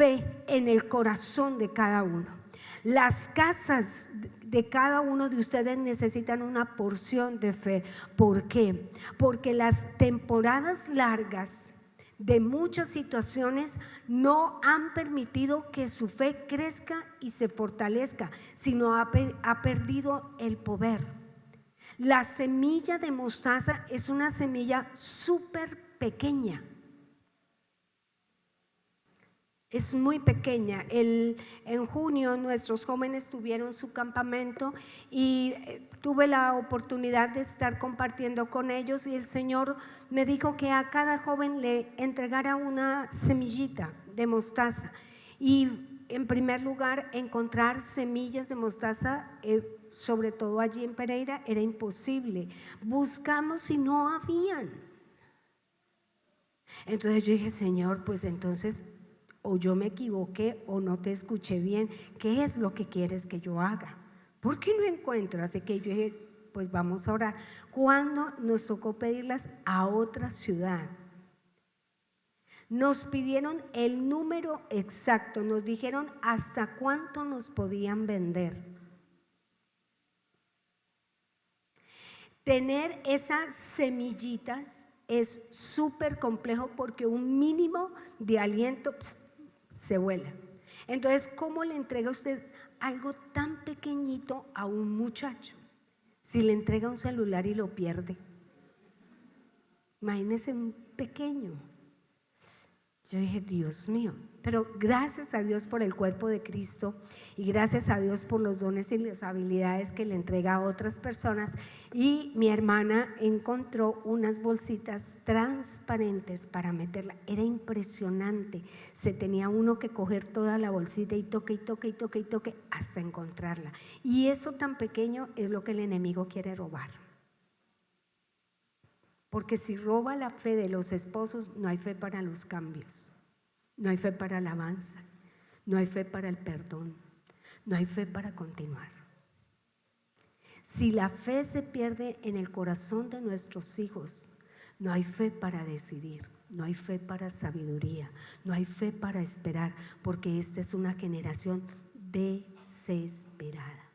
fe en el corazón de cada uno. Las casas de cada uno de ustedes necesitan una porción de fe. ¿Por qué? Porque las temporadas largas de muchas situaciones no han permitido que su fe crezca y se fortalezca, sino ha perdido el poder. La semilla de mostaza es una semilla súper pequeña. Es muy pequeña. En junio nuestros jóvenes tuvieron su campamento y tuve la oportunidad de estar compartiendo con ellos, y el Señor me dijo que a cada joven le entregara una semillita de mostaza. Y en primer lugar, encontrar semillas de mostaza, sobre todo allí en Pereira, era imposible. Buscamos y no habían. Entonces yo dije, Señor, pues entonces o yo me equivoqué o no te escuché bien. ¿Qué es lo que quieres que yo haga? ¿Por qué no encuentro? Así que yo dije, pues vamos a orar. Cuando nos tocó pedirlas a otra ciudad, nos pidieron el número exacto, nos dijeron hasta cuánto nos podían vender. Tener esas semillitas es súper complejo porque un mínimo de aliento se vuela. Entonces, ¿cómo le entrega usted algo tan pequeñito a un muchacho? Si le entrega un celular y lo pierde. Imagínese un pequeño. Yo dije, Dios mío, pero gracias a Dios por el cuerpo de Cristo y gracias a Dios por los dones y las habilidades que le entrega a otras personas. Y mi hermana encontró unas bolsitas transparentes para meterla. Era impresionante. Se tenía uno que coger toda la bolsita y toque, y toque, y toque, y toque hasta encontrarla. Y eso tan pequeño es lo que el enemigo quiere robar. Porque si roba la fe de los esposos, no hay fe para los cambios, no hay fe para la alabanza, no hay fe para el perdón, no hay fe para continuar. Si la fe se pierde en el corazón de nuestros hijos, no hay fe para decidir, no hay fe para sabiduría, no hay fe para esperar, porque esta es una generación desesperada.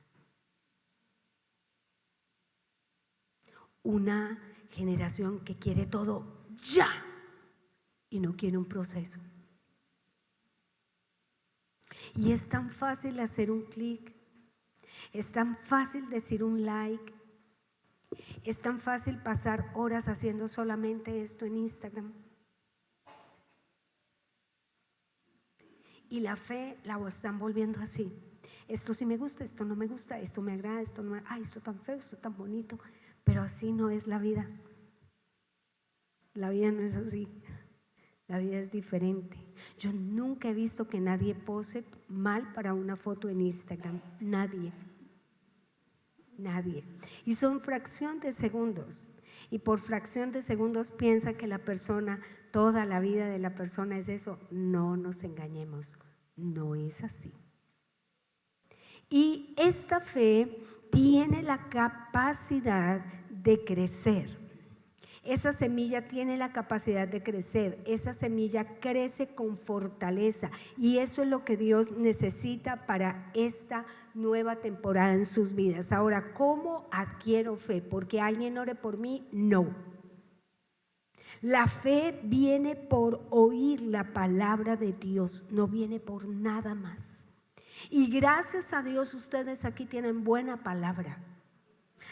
Una generación que quiere todo ya y no quiere un proceso. Y es tan fácil hacer un clic, es tan fácil decir un like, es tan fácil pasar horas haciendo solamente esto en Instagram. Y la fe la están volviendo así. Esto sí me gusta, esto no me gusta, esto me agrada, esto no me, ay, esto tan feo, esto tan bonito. Pero así no es la vida. La vida no es así. La vida es diferente. Yo nunca he visto que nadie pose mal para una foto en Instagram. Nadie. Y son fracción de segundos. Y por fracción de segundos piensa que la persona, toda la vida de la persona es eso. No nos engañemos. No es así. Y esta fe tiene la capacidad de crecer. Esa semilla tiene la capacidad de crecer, esa semilla crece con fortaleza y eso es lo que Dios necesita para esta nueva temporada en sus vidas. Ahora, ¿cómo adquiero fe? ¿Porque alguien ore por mí? No. La fe viene por oír la palabra de Dios, no viene por nada más. Y gracias a Dios ustedes aquí tienen buena palabra.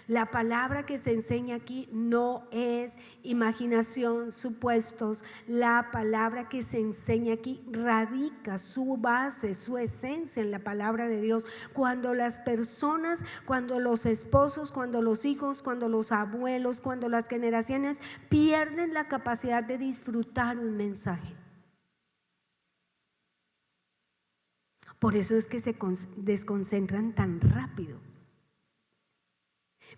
La palabra que se enseña aquí no es imaginación, supuestos. La palabra que se enseña aquí radica su base, su esencia en la palabra de Dios. Cuando las personas, cuando los esposos, cuando los hijos, cuando los abuelos, cuando las generaciones pierden la capacidad de disfrutar un mensaje. Por eso es que se desconcentran tan rápido.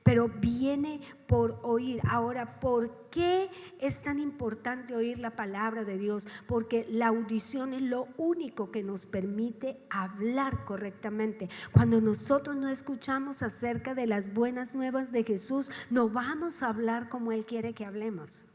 Pero viene por oír. Ahora, ¿por qué es tan importante oír la palabra de Dios? Porque la audición es lo único que nos permite hablar correctamente. Cuando nosotros no escuchamos acerca de las buenas nuevas de Jesús, no vamos a hablar como Él quiere que hablemos.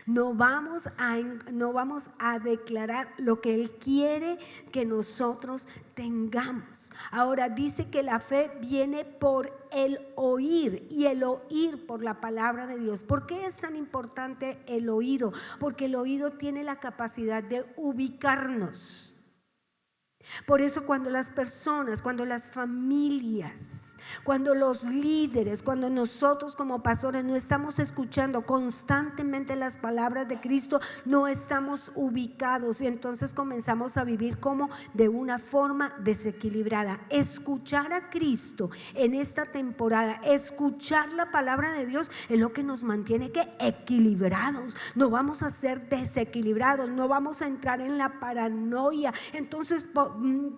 No vamos a declarar lo que Él quiere que nosotros tengamos. Ahora dice que la fe viene por el oír, y el oír por la palabra de Dios. ¿Por qué es tan importante el oído? Porque el oído tiene la capacidad de ubicarnos. Por eso cuando las personas, cuando las familias, cuando los líderes, cuando nosotros como pastores no estamos escuchando constantemente las palabras de Cristo, no estamos ubicados, y entonces comenzamos a vivir como de una forma desequilibrada. Escuchar a Cristo en esta temporada, escuchar la palabra de Dios es lo que nos mantiene equilibrados. No vamos a ser desequilibrados, no vamos a entrar en la paranoia. Entonces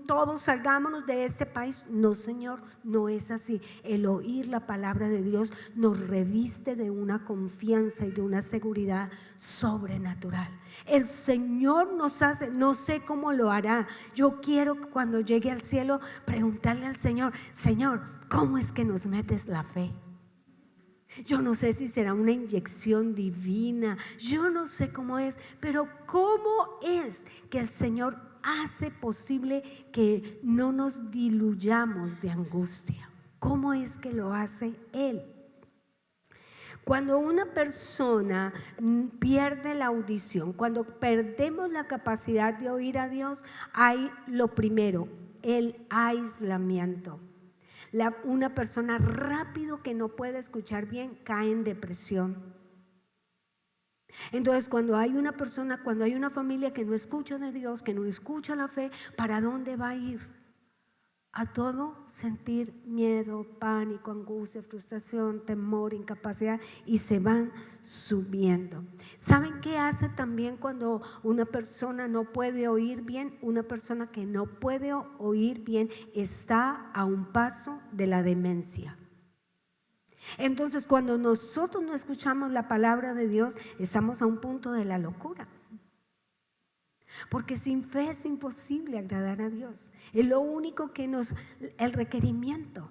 todos salgámonos de este país. No, Señor, no es así. El oír la palabra de Dios nos reviste de una confianza y de una seguridad sobrenatural. El Señor nos hace, no sé cómo lo hará. Yo quiero cuando llegue al cielo preguntarle al Señor: Señor, ¿cómo es que nos metes la fe? Yo no sé si será una inyección divina, yo no sé cómo es, pero ¿cómo es que el Señor hace posible que no nos diluyamos de angustia? ¿Cómo es que lo hace Él? Cuando una persona pierde la audición, cuando perdemos la capacidad de oír a Dios, hay lo primero, el aislamiento. Una persona rápido que no puede escuchar bien cae en depresión. Entonces cuando hay una persona, cuando hay una familia que no escucha de Dios, que no escucha la fe, ¿para dónde va a ir? A todo sentir miedo, pánico, angustia, frustración, temor, incapacidad, y se van subiendo. ¿Saben qué hace también cuando una persona no puede oír bien? Una persona que no puede oír bien está a un paso de la demencia. Entonces cuando nosotros no escuchamos la palabra de Dios, estamos a un punto de la locura. Porque sin fe es imposible agradar a Dios. Es lo único que el requerimiento.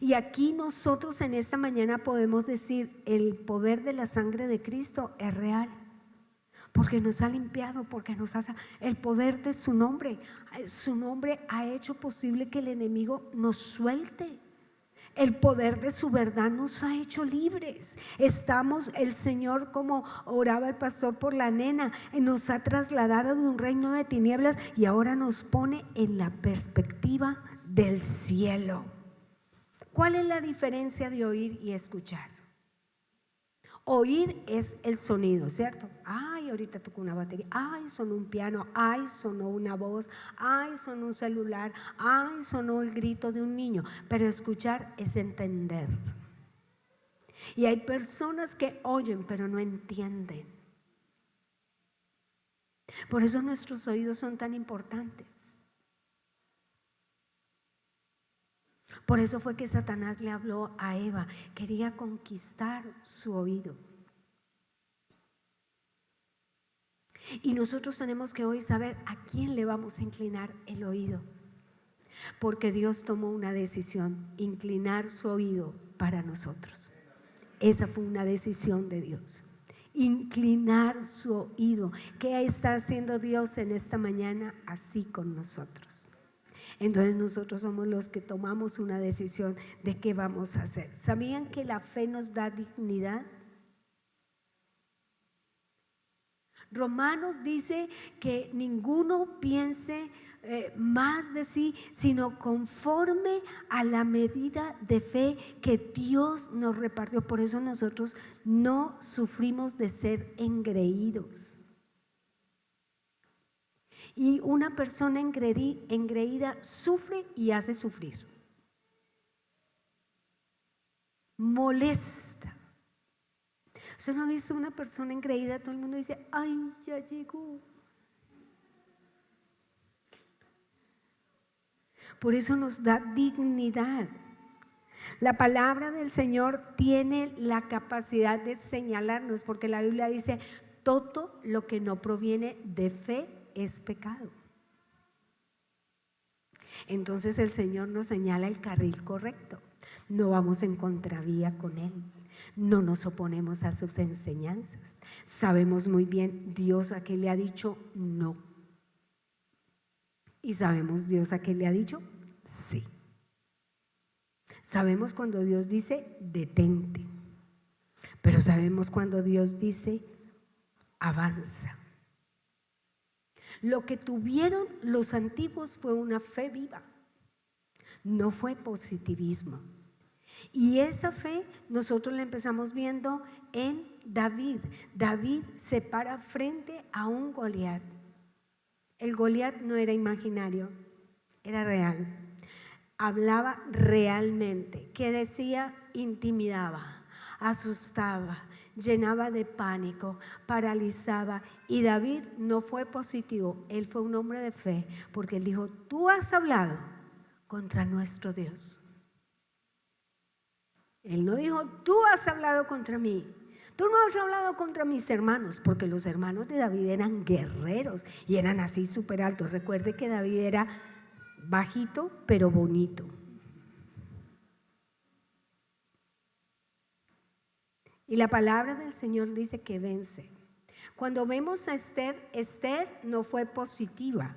Y aquí nosotros en esta mañana podemos decir: el poder de la sangre de Cristo es real, porque nos ha limpiado, porque nos hace el poder de su nombre. Su nombre ha hecho posible que el enemigo nos suelte. El poder de su verdad nos ha hecho libres. El Señor, como oraba el pastor por la nena, nos ha trasladado de un reino de tinieblas y ahora nos pone en la perspectiva del cielo. ¿Cuál es la diferencia de oír y escuchar? Oír es el sonido, ¿cierto? Ay, ahorita tocó una batería, ay, sonó un piano, ay, sonó una voz, ay, sonó un celular, ay, sonó el grito de un niño. Pero escuchar es entender. Y hay personas que oyen pero no entienden. Por eso nuestros oídos son tan importantes. Por eso fue que Satanás le habló a Eva, quería conquistar su oído. Y nosotros tenemos que hoy saber a quién le vamos a inclinar el oído. Porque Dios tomó una decisión: inclinar su oído para nosotros. Esa fue una decisión de Dios. Inclinar su oído. ¿Qué está haciendo Dios en esta mañana así con nosotros? Entonces nosotros somos los que tomamos una decisión de qué vamos a hacer. ¿Sabían que la fe nos da dignidad? Romanos dice que ninguno piense más de sí, sino conforme a la medida de fe que Dios nos repartió. Por eso nosotros no sufrimos de ser engreídos. Y una persona engreída sufre y hace sufrir. Molesta. ¿Usted no ha visto una persona engreída? Todo el mundo dice: ay, ya llegó. Por eso nos da dignidad. La palabra del Señor tiene la capacidad de señalarnos, porque la Biblia dice: todo lo que no proviene de fe es pecado. Entonces el Señor nos señala el carril correcto. No vamos en contravía con Él. No nos oponemos a sus enseñanzas. Sabemos muy bien Dios a qué le ha dicho no. Y sabemos Dios a qué le ha dicho sí. Sabemos cuando Dios dice detente, pero sabemos cuando Dios dice avanza. Lo que tuvieron los antiguos fue una fe viva, no fue positivismo. Y esa fe nosotros la empezamos viendo en David. David se para frente a un Goliat. El Goliat no era imaginario, era real. Hablaba realmente. ¿Qué decía? Intimidaba, asustaba, llenaba de pánico, paralizaba. Y David no fue positivo, él fue un hombre de fe, porque él dijo: tú has hablado contra nuestro Dios. Él no dijo: tú has hablado contra mí, tú no has hablado contra mis hermanos, porque los hermanos de David eran guerreros y eran así súper altos. Recuerde que David era bajito pero bonito. Y la palabra del Señor dice que vence. Cuando vemos a Esther, Esther no fue positiva,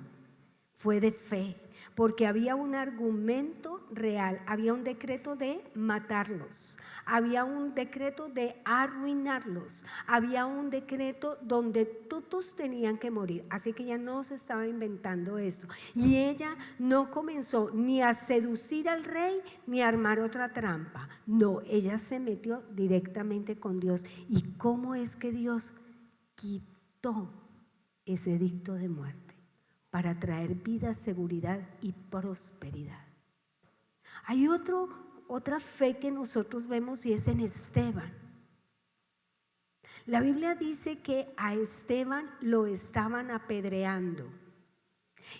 fue de fe, porque había un argumento real, había un decreto de matarlos, había un decreto de arruinarlos, había un decreto donde todos tenían que morir. Así que ella no se estaba inventando esto, y ella no comenzó ni a seducir al rey ni a armar otra trampa. No, ella se metió directamente con Dios. ¿Y cómo es que Dios quitó ese edicto de muerte? Para traer vida, seguridad y prosperidad. Hay otra fe que nosotros vemos, y es en Esteban. La Biblia dice que a Esteban lo estaban apedreando.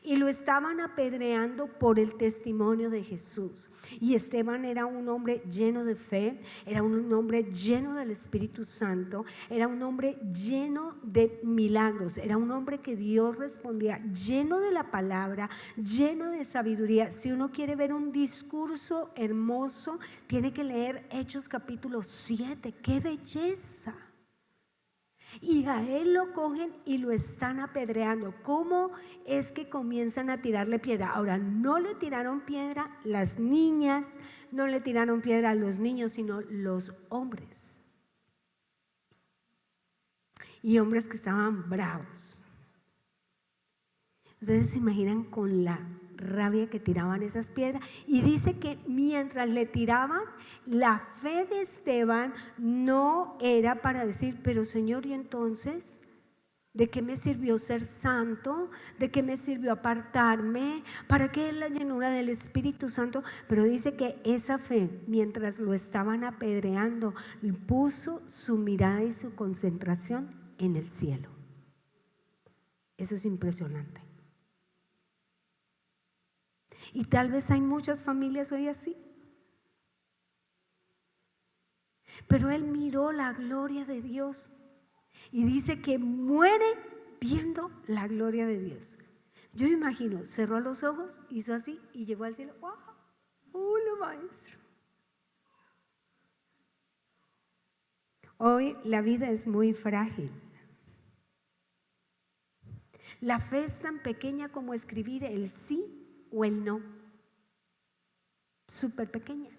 Y lo estaban apedreando por el testimonio de Jesús. Y Esteban era un hombre lleno de fe, era un hombre lleno del Espíritu Santo, era un hombre lleno de milagros, era un hombre que Dios respondía, lleno de la palabra, lleno de sabiduría. Si uno quiere ver un discurso hermoso, tiene que leer Hechos capítulo 7. ¡Qué belleza! Y a él lo cogen y lo están apedreando. ¿Cómo es que comienzan a tirarle piedra? Ahora, no le tiraron piedra las niñas, no le tiraron piedra a los niños, sino los hombres. Y hombres que estaban bravos. Ustedes se imaginan con la rabia que tiraban esas piedras. Y dice que mientras le tiraban, la fe de Esteban no era para decir: pero Señor, ¿y entonces de qué me sirvió ser santo? ¿De qué me sirvió apartarme? ¿Para qué la llenura del Espíritu Santo? Pero dice que esa fe, mientras lo estaban apedreando, puso su mirada y su concentración en el cielo. Eso es impresionante. Y tal vez hay muchas familias hoy así. Pero él miró la gloria de Dios y dice que muere viendo la gloria de Dios. Yo me imagino, cerró los ojos, hizo así y llegó al cielo. ¡Wow! ¡Hola, maestro! Hoy la vida es muy frágil. La fe es tan pequeña como escribir el sí o el no. Súper pequeña.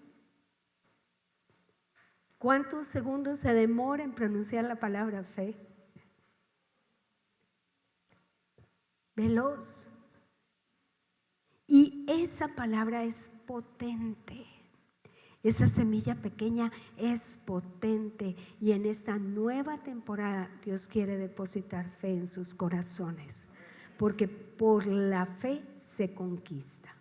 ¿Cuántos segundos se demora en pronunciar la palabra fe? Veloz. Y esa palabra es potente. Esa semilla pequeña es potente. Y en esta nueva temporada Dios quiere depositar fe en sus corazones. Porque por la fe se conquista.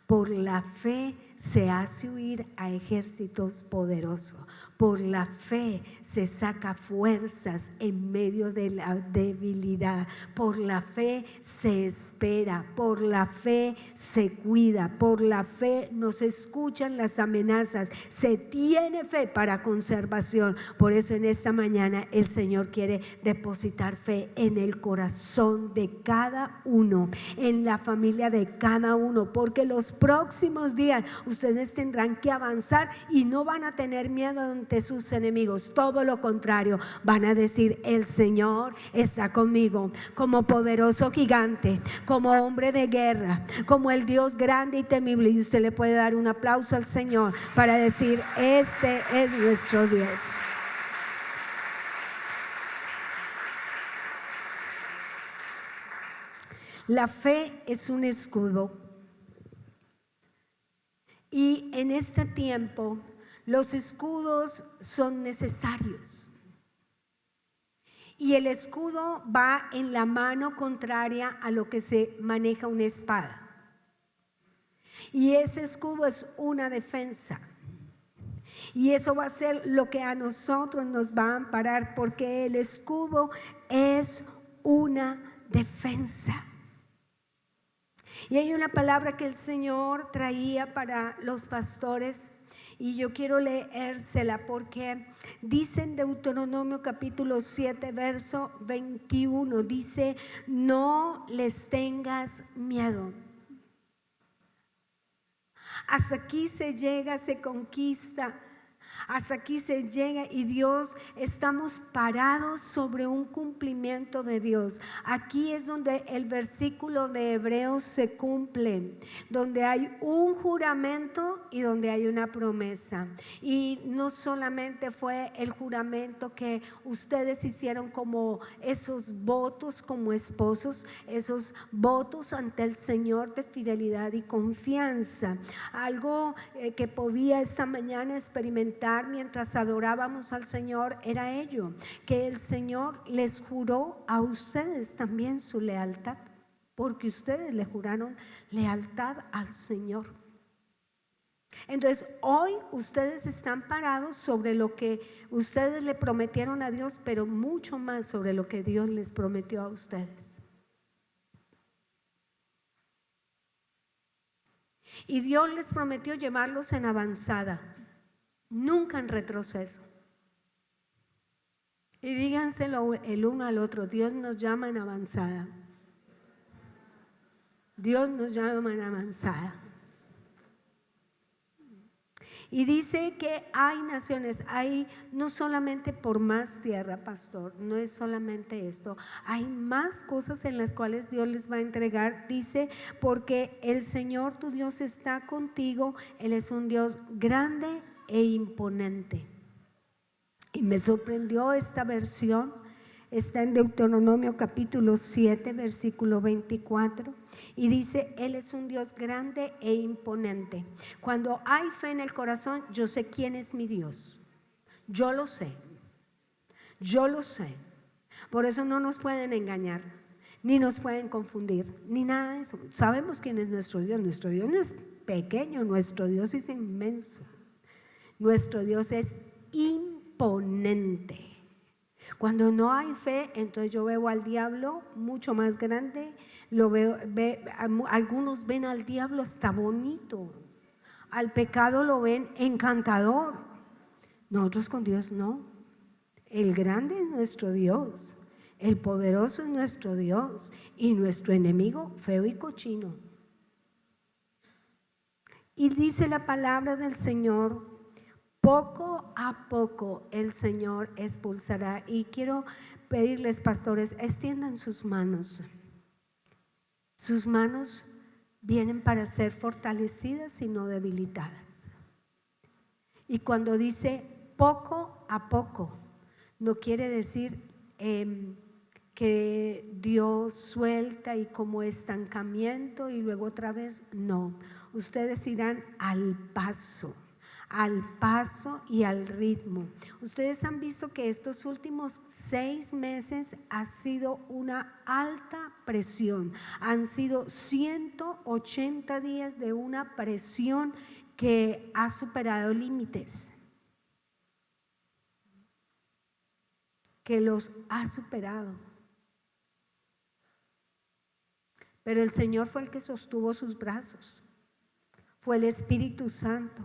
Por la fe se hace huir a ejércitos poderosos. Por la fe se saca fuerzas en medio de la debilidad. Por la fe se espera. Por la fe se cuida. Por la fe no se escuchan las amenazas. Se tiene fe para conservación. Por eso en esta mañana el Señor quiere depositar fe en el corazón de cada uno, en la familia de cada uno, porque los próximos días ustedes tendrán que avanzar y no van a tener miedo ante sus enemigos. Todo lo contrario, van a decir: el Señor está conmigo, como poderoso gigante, como hombre de guerra, como el Dios grande y temible. Y usted le puede dar un aplauso al Señor para decir: este es nuestro Dios. La fe es un escudo. Y en este tiempo los escudos son necesarios. Y el escudo va en la mano contraria a lo que se maneja una espada. Y ese escudo es una defensa. Y eso va a ser lo que a nosotros nos va a amparar, porque el escudo es una defensa. Y hay una palabra que el Señor traía para los pastores, y yo quiero leérsela porque dice en Deuteronomio capítulo 7 verso 21, dice: no les tengas miedo. Hasta aquí se llega, se conquista. Hasta aquí se llega y Dios, estamos parados sobre un cumplimiento de Dios. Aquí es donde el versículo de Hebreos se cumple, donde hay un juramento y donde hay una promesa. Y no solamente fue el juramento que ustedes hicieron como esos votos como esposos, esos votos ante el Señor de fidelidad y confianza. Algo que podía esta mañana experimentar mientras adorábamos al Señor era ello, que el Señor les juró a ustedes también su lealtad, porque ustedes le juraron lealtad al Señor. Entonces hoy ustedes están parados sobre lo que ustedes le prometieron a Dios, pero mucho más sobre lo que Dios les prometió a ustedes. Y Dios les prometió llevarlos en avanzada, nunca en retroceso. Y díganselo el uno al otro: Dios nos llama en avanzada. Dios nos llama en avanzada. Y dice que hay naciones, hay no solamente por más tierra, pastor, no es solamente esto, hay más cosas en las cuales Dios les va a entregar. Dice: porque el Señor tu Dios está contigo, Él es un Dios grande e imponente. Y me sorprendió esta versión. Está en Deuteronomio capítulo 7 versículo 24 y dice: Él es un Dios grande e imponente. Cuando hay fe en el corazón, yo sé quién es mi Dios. Yo lo sé. Yo lo sé. Por eso no nos pueden engañar, ni nos pueden confundir, ni nada de eso. Sabemos quién es nuestro Dios. Nuestro Dios no es pequeño, nuestro Dios es inmenso. Nuestro Dios es imponente. Cuando no hay fe, entonces yo veo al diablo mucho más grande. Algunos ven al diablo hasta bonito, al pecado lo ven encantador. Nosotros con Dios no. El grande es nuestro Dios, el poderoso es nuestro Dios, y nuestro enemigo feo y cochino. Y dice la palabra del Señor: poco a poco el Señor expulsará. Y quiero pedirles, pastores, extiendan sus manos. Sus manos vienen para ser fortalecidas y no debilitadas. Y cuando dice poco a poco, no quiere decir que Dios suelta y como estancamiento y luego otra vez, no. Ustedes irán al paso y al ritmo. Ustedes han visto que estos últimos 6 meses ha sido una alta presión. Han sido 180 días de una presión que ha superado límites, que los ha superado. Pero el Señor fue el que sostuvo sus brazos. Fue el Espíritu Santo.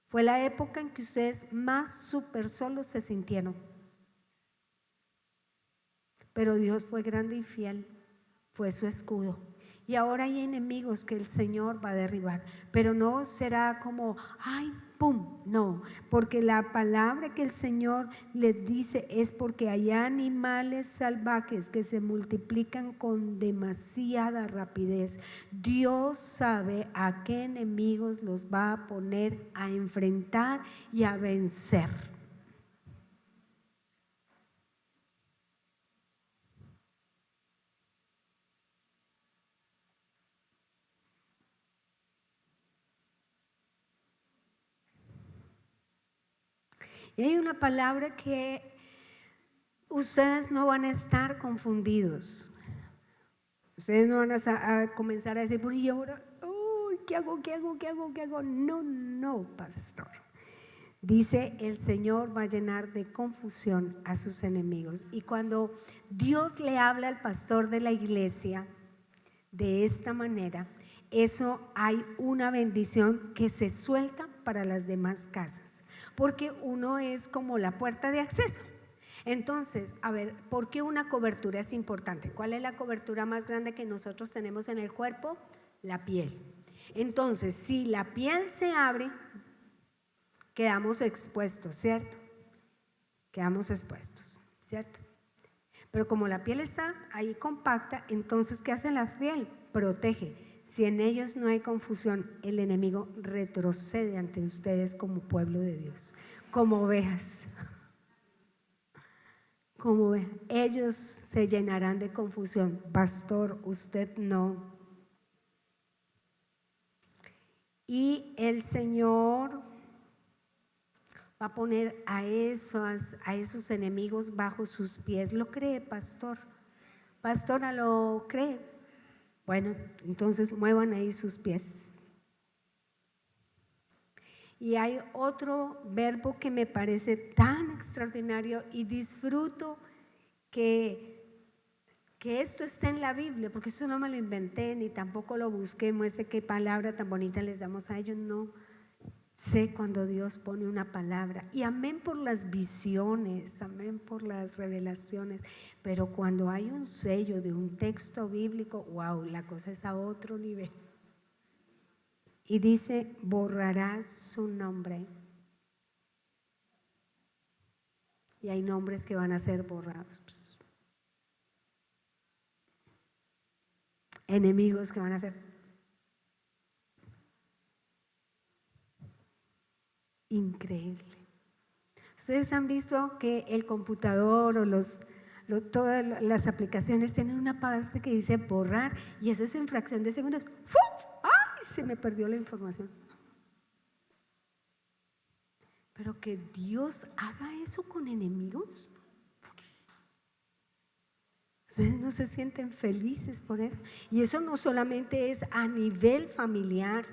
Fue la época en que ustedes más súper solos se sintieron. Pero Dios fue grande y fiel, fue su escudo. Y ahora hay enemigos que el Señor va a derribar, pero no será como, ay, pum, no, porque la palabra que el Señor les dice es porque hay animales salvajes que se multiplican con demasiada rapidez. Dios sabe a qué enemigos los va a poner a enfrentar y a vencer. Y hay una palabra que ustedes no van a estar confundidos. Ustedes no van a comenzar a decir, pero ¿y ahora? Uy, ¿qué hago? ¿Qué hago? ¿Qué hago? ¿Qué hago? No, no, pastor. Dice, el Señor va a llenar de confusión a sus enemigos. Y cuando Dios le habla al pastor de la iglesia de esta manera, eso hay una bendición que se suelta para las demás casas, porque uno es como la puerta de acceso. Entonces, a ver, ¿por qué una cobertura es importante? ¿Cuál es la cobertura más grande que nosotros tenemos en el cuerpo? La piel. Entonces, si la piel se abre, quedamos expuestos, ¿cierto? Quedamos expuestos, ¿cierto? Pero como la piel está ahí compacta, entonces ¿qué hace la piel? Protege. Si en ellos no hay confusión, el enemigo retrocede ante ustedes como pueblo de Dios, como ovejas. Como ovejas. Ellos se llenarán de confusión. Pastor, usted no. Y el Señor va a poner a esos enemigos bajo sus pies. ¿Lo cree, pastor? Pastora, ¿lo cree? Bueno, entonces muevan ahí sus pies. Y hay otro verbo que me parece tan extraordinario y disfruto que esto esté en la Biblia, porque eso no me lo inventé ni tampoco lo busqué. Muestre qué palabra tan bonita les damos a ellos. No sé cuando Dios pone una palabra, y amén por las visiones, amén por las revelaciones, pero cuando hay un sello de un texto bíblico, wow, la cosa es a otro nivel. Y dice, borrarás su nombre. Y hay nombres que van a ser borrados. Enemigos que van a ser. Increíble. Ustedes han visto que el computador o todas las aplicaciones tienen una parte que dice borrar, y eso es en fracción de segundos. ¡Fum! ¡Ay! Se me perdió la información. Pero que Dios haga eso con enemigos. Ustedes no se sienten felices por eso. Y eso no solamente es a nivel familiar.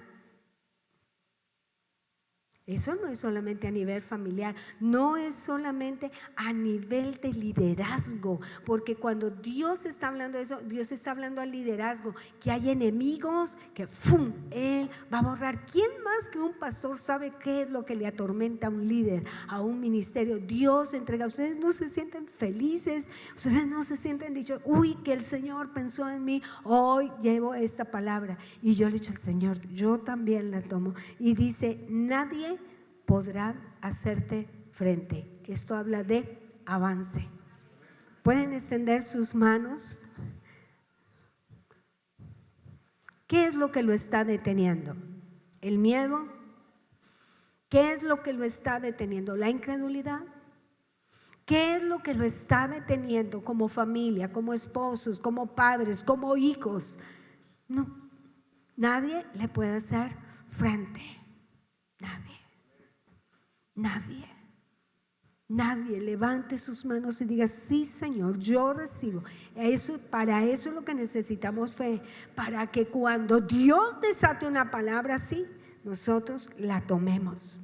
Eso no es solamente a nivel familiar, no es solamente a nivel de liderazgo, porque cuando Dios está hablando de eso, Dios está hablando al liderazgo, que hay enemigos que ¡fum! Él va a borrar. ¿Quién más que un pastor sabe qué es lo que le atormenta a un líder, a un ministerio? Dios entrega. Ustedes no se sienten felices, ustedes no se sienten dichos, uy, que el Señor pensó en mí, hoy llevo esta palabra. Y yo le he dicho al Señor, yo también la tomo. Y dice, nadie podrá hacerte frente. Esto habla de avance. Pueden extender sus manos. ¿Qué es lo que lo está deteniendo? ¿El miedo? ¿Qué es lo que lo está deteniendo? ¿La incredulidad? ¿Qué es lo que lo está deteniendo como familia, como esposos, como padres, como hijos? No, nadie le puede hacer frente. Nadie. Nadie, nadie levante sus manos y diga, sí, Señor, yo recibo. Para eso es lo que necesitamos fe, para que cuando Dios desate una palabra así, nosotros la tomemos.